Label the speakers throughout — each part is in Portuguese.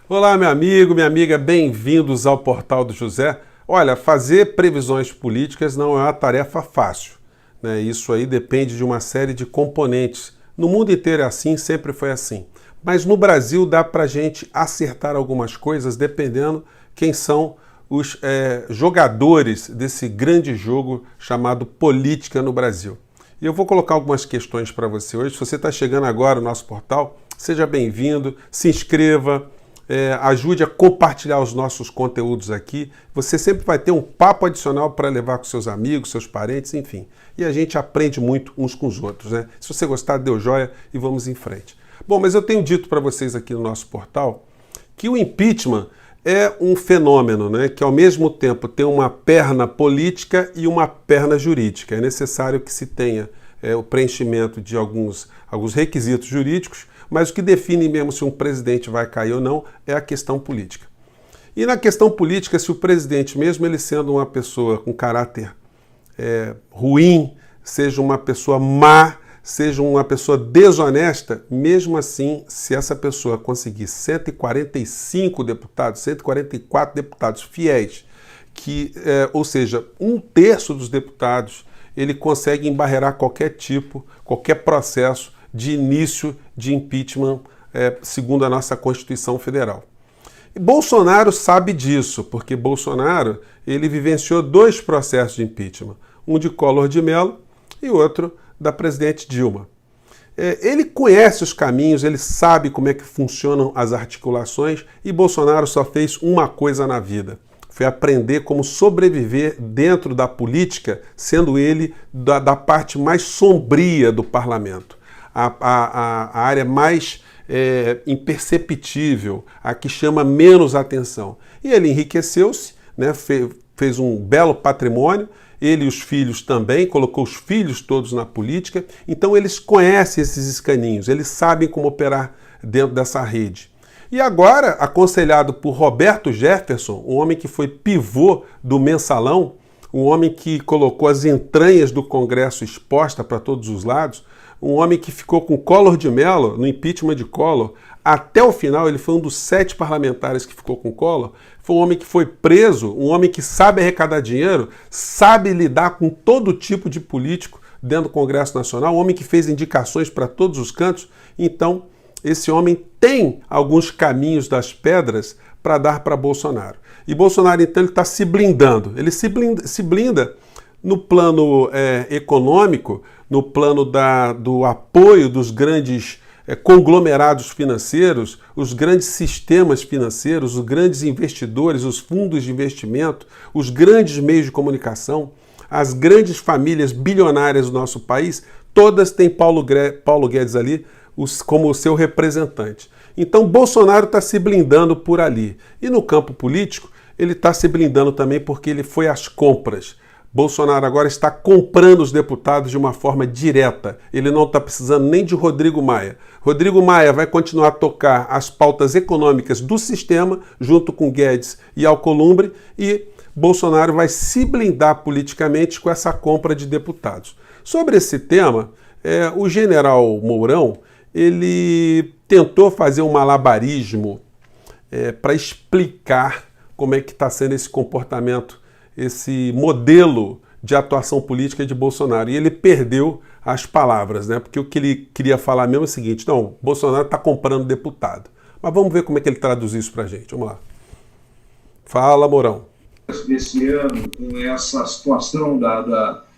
Speaker 1: Olá, meu amigo, minha amiga, bem-vindos ao Portal do José. Olha, fazer previsões políticas não é uma tarefa fácil, né? Isso aí depende de uma série de componentes. No mundo inteiro é assim, sempre foi assim. Mas no Brasil dá pra gente acertar algumas coisas dependendo quem são os jogadores desse grande jogo chamado política no Brasil. E eu vou colocar algumas questões para você hoje. Se você está chegando agora no nosso portal, seja bem-vindo, se inscreva, ajude a compartilhar os nossos conteúdos aqui. Você sempre vai ter um papo adicional para levar com seus amigos, seus parentes, enfim. E a gente aprende muito uns com os outros, né? Se você gostar, deu joia e vamos em frente. Bom, mas eu tenho dito para vocês aqui no nosso portal que o impeachment é um fenômeno, né, que ao mesmo tempo tem uma perna política e uma perna jurídica. É necessário que se tenha o preenchimento de alguns requisitos jurídicos, mas o que define mesmo se um presidente vai cair ou não é a questão política. E na questão política, se o presidente, mesmo ele sendo uma pessoa com caráter ruim, seja uma pessoa má, seja uma pessoa desonesta, mesmo assim, se essa pessoa conseguir 145 deputados, 144 deputados fiéis, ou seja, um terço dos deputados, ele consegue embarrear qualquer processo de início de impeachment, segundo a nossa Constituição Federal. E Bolsonaro sabe disso, porque Bolsonaro ele vivenciou dois processos de impeachment, um de Collor de Mello e outro da presidente Dilma. Ele conhece os caminhos, ele sabe como é que funcionam as articulações e Bolsonaro só fez uma coisa na vida, foi aprender como sobreviver dentro da política, sendo ele da parte mais sombria do parlamento, a área mais imperceptível, a que chama menos atenção. E ele enriqueceu-se, né, fez um belo patrimônio, ele e os filhos também, colocou os filhos todos na política, então eles conhecem esses escaninhos, eles sabem como operar dentro dessa rede. E agora, aconselhado por Roberto Jefferson, um homem que foi pivô do Mensalão, um homem que colocou as entranhas do Congresso exposta para todos os lados, um homem que ficou com Collor de Mello, no impeachment de Collor, até o final, ele foi um dos 7 parlamentares que ficou com Collor, foi um homem que foi preso, um homem que sabe arrecadar dinheiro, sabe lidar com todo tipo de político dentro do Congresso Nacional, um homem que fez indicações para todos os cantos. Então, esse homem tem alguns caminhos das pedras para dar para Bolsonaro. E Bolsonaro, então, ele está se blindando. Ele se blinda no plano econômico, no plano do apoio dos grandes conglomerados financeiros, os grandes sistemas financeiros, os grandes investidores, os fundos de investimento, os grandes meios de comunicação, as grandes famílias bilionárias do nosso país, todas têm Paulo Guedes ali como o seu representante. Então Bolsonaro está se blindando por ali. E no campo político, ele está se blindando também porque ele foi às compras. Bolsonaro agora está comprando os deputados de uma forma direta. Ele não está precisando nem de Rodrigo Maia. Rodrigo Maia vai continuar a tocar as pautas econômicas do sistema, junto com Guedes e Alcolumbre, e Bolsonaro vai se blindar politicamente com essa compra de deputados. Sobre esse tema, o general Mourão, ele tentou fazer um malabarismo para explicar como é que está sendo esse comportamento, esse modelo de atuação política de Bolsonaro. E ele perdeu as palavras, né? Porque o que ele queria falar mesmo é o seguinte: não, Bolsonaro está comprando deputado. Mas vamos ver como é que ele traduz isso para a gente. Vamos lá. Fala, Mourão.
Speaker 2: Desse ano, com essa situação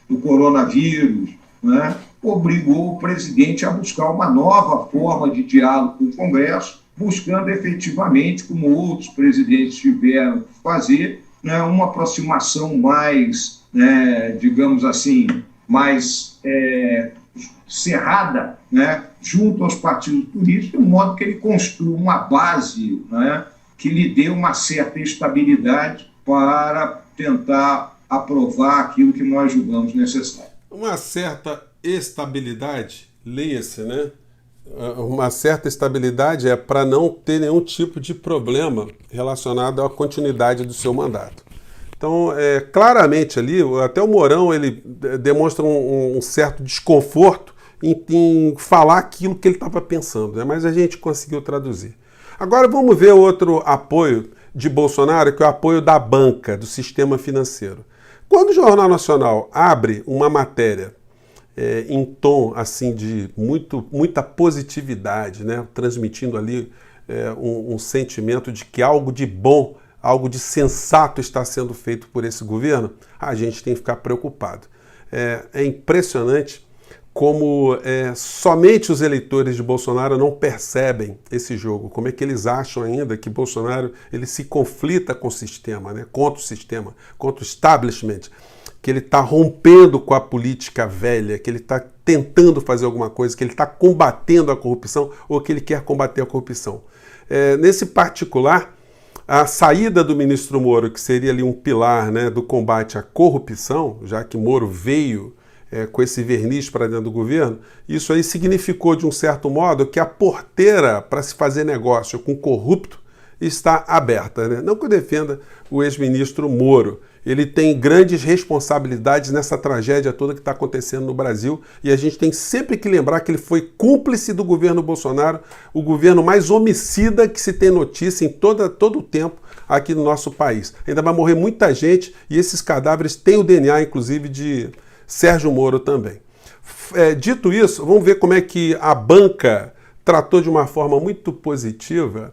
Speaker 2: do coronavírus, né, obrigou o presidente a buscar uma nova forma de diálogo com o Congresso, buscando efetivamente, como outros presidentes tiveram que fazer, né, uma aproximação mais, digamos assim, mais cerrada, né, junto aos partidos políticos, de modo que ele construa uma base, né, que lhe dê uma certa estabilidade para tentar aprovar aquilo que nós julgamos necessário.
Speaker 1: Uma certa estabilidade, leia-se, né? Uma certa estabilidade é para não ter nenhum tipo de problema relacionado à continuidade do seu mandato. Então, claramente ali, até o Mourão, ele demonstra um certo desconforto em falar aquilo que ele estava pensando, né? Mas a gente conseguiu traduzir. Agora vamos ver outro apoio de Bolsonaro, que é o apoio da banca, do sistema financeiro. Quando o Jornal Nacional abre uma matéria em tom assim de muita positividade, né, transmitindo ali um sentimento de que algo de bom, algo de sensato está sendo feito por esse governo, a gente tem que ficar preocupado. É impressionante como somente os eleitores de Bolsonaro não percebem esse jogo, como é que eles acham ainda que Bolsonaro ele se conflita com o sistema, né? Contra o sistema, contra o establishment, que ele está rompendo com a política velha, que ele está tentando fazer alguma coisa, que ele está combatendo a corrupção ou que ele quer combater a corrupção. Nesse particular, a saída do ministro Moro, que seria ali um pilar, né, do combate à corrupção, já que Moro veio com esse verniz para dentro do governo, isso aí significou, de um certo modo, que a porteira para se fazer negócio com corrupto está aberta, né? Não que eu defenda o ex-ministro Moro. Ele tem grandes responsabilidades nessa tragédia toda que está acontecendo no Brasil e a gente tem sempre que lembrar que ele foi cúmplice do governo Bolsonaro, o governo mais homicida que se tem notícia em todo o tempo aqui no nosso país. Ainda vai morrer muita gente e esses cadáveres têm o DNA, inclusive, de Sérgio Moro também. Dito isso, vamos ver como é que a banca tratou de uma forma muito positiva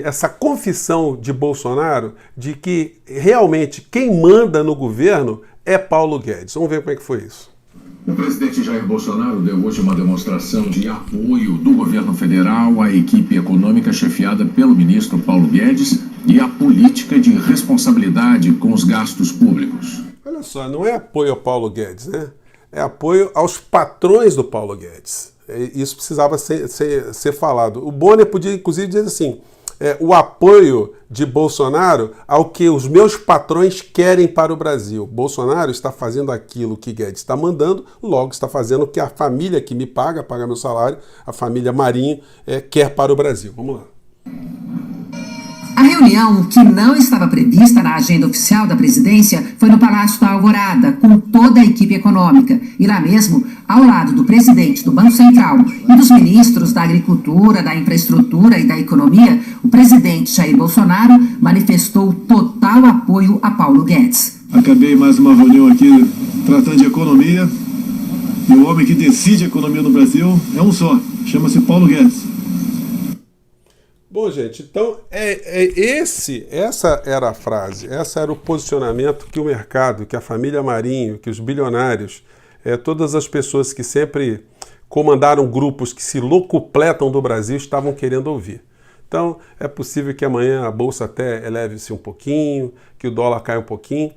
Speaker 1: essa confissão de Bolsonaro de que realmente quem manda no governo é Paulo Guedes. Vamos ver como é que foi isso.
Speaker 3: O presidente Jair Bolsonaro deu hoje uma demonstração de apoio do governo federal à equipe econômica chefiada pelo ministro Paulo Guedes e à política de responsabilidade com os gastos públicos.
Speaker 1: Olha só, não é apoio ao Paulo Guedes, né? É apoio aos patrões do Paulo Guedes. Isso precisava ser falado. O Bonner podia, inclusive, dizer assim, o apoio de Bolsonaro ao que os meus patrões querem para o Brasil. Bolsonaro está fazendo aquilo que Guedes está mandando, logo está fazendo o que a família que me paga meu salário, a família Marinho, quer para o Brasil. Vamos lá.
Speaker 4: A reunião, que não estava prevista na agenda oficial da presidência, foi no Palácio da Alvorada, com toda a equipe econômica. E lá mesmo, ao lado do presidente do Banco Central e dos ministros da Agricultura, da Infraestrutura e da Economia, o presidente Jair Bolsonaro manifestou total apoio a Paulo Guedes.
Speaker 5: Acabei mais uma reunião aqui tratando de economia, e o homem que decide a economia no Brasil é um só, chama-se Paulo Guedes.
Speaker 1: Bom, gente, então essa era a frase, esse era o posicionamento que o mercado, que a família Marinho, que os bilionários, todas as pessoas que sempre comandaram grupos que se locupletam do Brasil estavam querendo ouvir. Então, é possível que amanhã a Bolsa até eleve-se um pouquinho, que o dólar caia um pouquinho,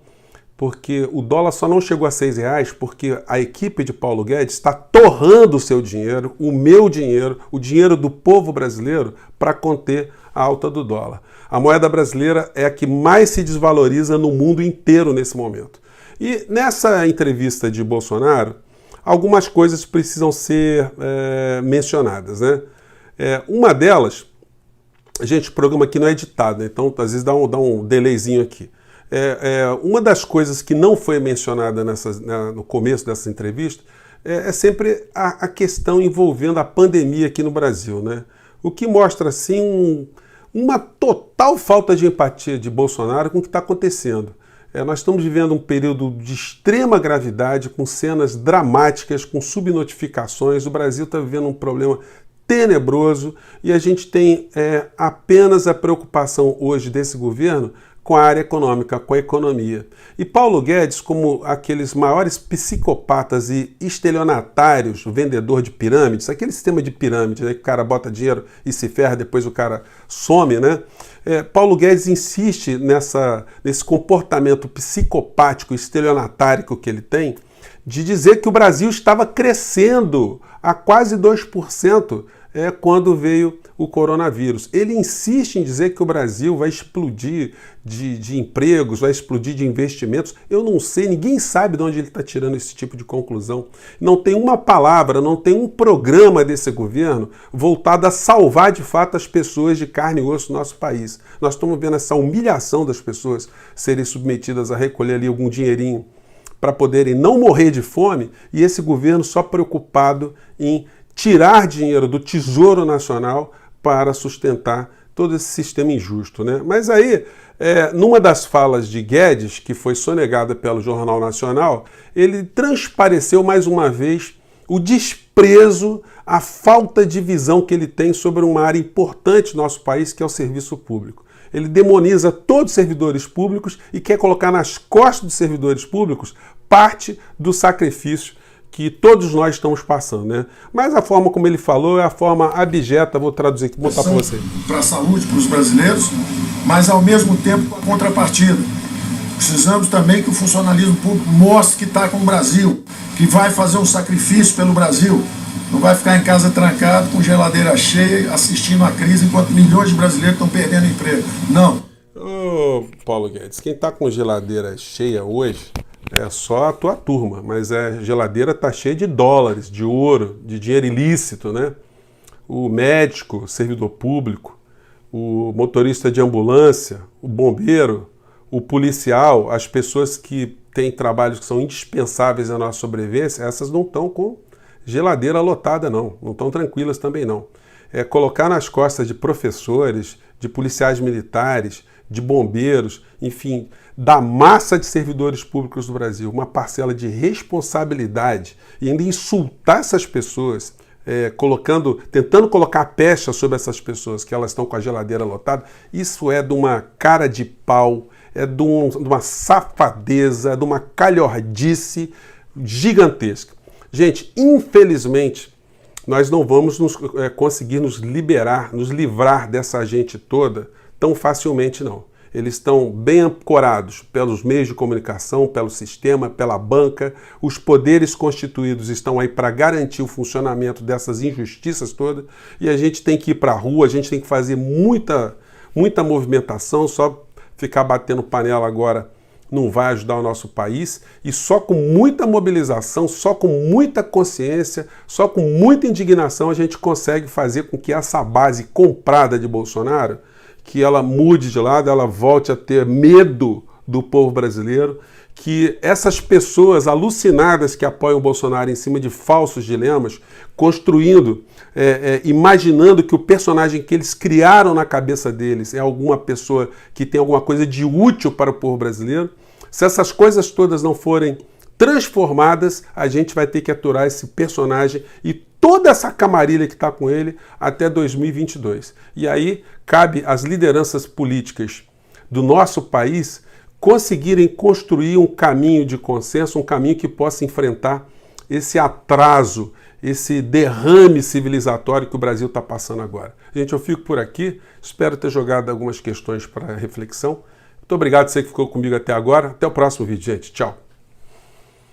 Speaker 1: porque o dólar só não chegou a R$6 porque a equipe de Paulo Guedes está torrando o seu dinheiro, o meu dinheiro, o dinheiro do povo brasileiro para conter a alta do dólar. A moeda brasileira é a que mais se desvaloriza no mundo inteiro nesse momento. E nessa entrevista de Bolsonaro, algumas coisas precisam ser mencionadas, né? Uma delas, gente, o programa aqui não é editado, né? Então às vezes dá um delayzinho aqui. Uma das coisas que não foi mencionada no começo dessa entrevista é sempre a questão envolvendo a pandemia aqui no Brasil, né? O que mostra, assim, uma total falta de empatia de Bolsonaro com o que está acontecendo. Nós estamos vivendo um período de extrema gravidade, com cenas dramáticas, com subnotificações. O Brasil está vivendo um problema tenebroso e a gente tem apenas a preocupação hoje desse governo com a área econômica, com a economia. E Paulo Guedes, como aqueles maiores psicopatas e estelionatários, vendedor de pirâmides, aquele sistema de pirâmide, né, que o cara bota dinheiro e se ferra, depois o cara some, né? Paulo Guedes insiste nesse comportamento psicopático, estelionatário que ele tem, de dizer que o Brasil estava crescendo a quase 2% quando veio o coronavírus. Ele insiste em dizer que o Brasil vai explodir de empregos, vai explodir de investimentos. Eu não sei, ninguém sabe de onde ele está tirando esse tipo de conclusão. Não tem uma palavra, não tem um programa desse governo voltado a salvar de fato as pessoas de carne e osso do nosso país. Nós estamos vendo essa humilhação das pessoas serem submetidas a recolher ali algum dinheirinho para poderem não morrer de fome, e esse governo só preocupado em tirar dinheiro do Tesouro Nacional para sustentar todo esse sistema injusto, né? Mas aí, numa das falas de Guedes, que foi sonegada pelo Jornal Nacional, ele transpareceu mais uma vez o desprezo, a falta de visão que ele tem sobre uma área importante do nosso país, que é o serviço público. Ele demoniza todos os servidores públicos e quer colocar nas costas dos servidores públicos parte do sacrifício que todos nós estamos passando, né? Mas a forma como ele falou é a forma abjeta, vou traduzir aqui, botar para você.
Speaker 6: Para a saúde, para os brasileiros, mas ao mesmo tempo com a contrapartida. Precisamos também que o funcionalismo público mostre que está com o Brasil, que vai fazer um sacrifício pelo Brasil, não vai ficar em casa trancado com geladeira cheia assistindo a crise enquanto milhões de brasileiros estão perdendo emprego. Não.
Speaker 1: Ô, Paulo Guedes, quem está com geladeira cheia hoje é só a tua turma, mas a geladeira está cheia de dólares, de ouro, de dinheiro ilícito, né? O médico, o servidor público, o motorista de ambulância, o bombeiro, o policial, as pessoas que têm trabalhos que são indispensáveis à nossa sobrevivência, essas não estão com geladeira lotada, não estão tranquilas também não. É colocar nas costas de professores, de policiais militares, de bombeiros, enfim, da massa de servidores públicos do Brasil, uma parcela de responsabilidade e ainda insultar essas pessoas, tentando colocar pecha sobre essas pessoas que elas estão com a geladeira lotada, isso é de uma cara de pau, é de uma safadeza, é de uma calhordice gigantesca. Gente, infelizmente, nós não vamos conseguir nos livrar dessa gente toda tão facilmente, não. Eles estão bem ancorados pelos meios de comunicação, pelo sistema, pela banca. Os poderes constituídos estão aí para garantir o funcionamento dessas injustiças todas. E a gente tem que ir para a rua, a gente tem que fazer muita movimentação. Só ficar batendo panela agora não vai ajudar o nosso país. E só com muita mobilização, só com muita consciência, só com muita indignação a gente consegue fazer com que essa base comprada de Bolsonaro, que ela mude de lado, ela volte a ter medo do povo brasileiro, que essas pessoas alucinadas que apoiam o Bolsonaro em cima de falsos dilemas, construindo, imaginando que o personagem que eles criaram na cabeça deles é alguma pessoa que tem alguma coisa de útil para o povo brasileiro, se essas coisas todas não forem transformadas, a gente vai ter que aturar esse personagem e toda essa camarilha que está com ele até 2022. E aí cabe às lideranças políticas do nosso país conseguirem construir um caminho de consenso, um caminho que possa enfrentar esse atraso, esse derrame civilizatório que o Brasil está passando agora. Gente, eu fico por aqui, espero ter jogado algumas questões para reflexão. Muito obrigado a você que ficou comigo até agora. Até o próximo vídeo, gente. Tchau.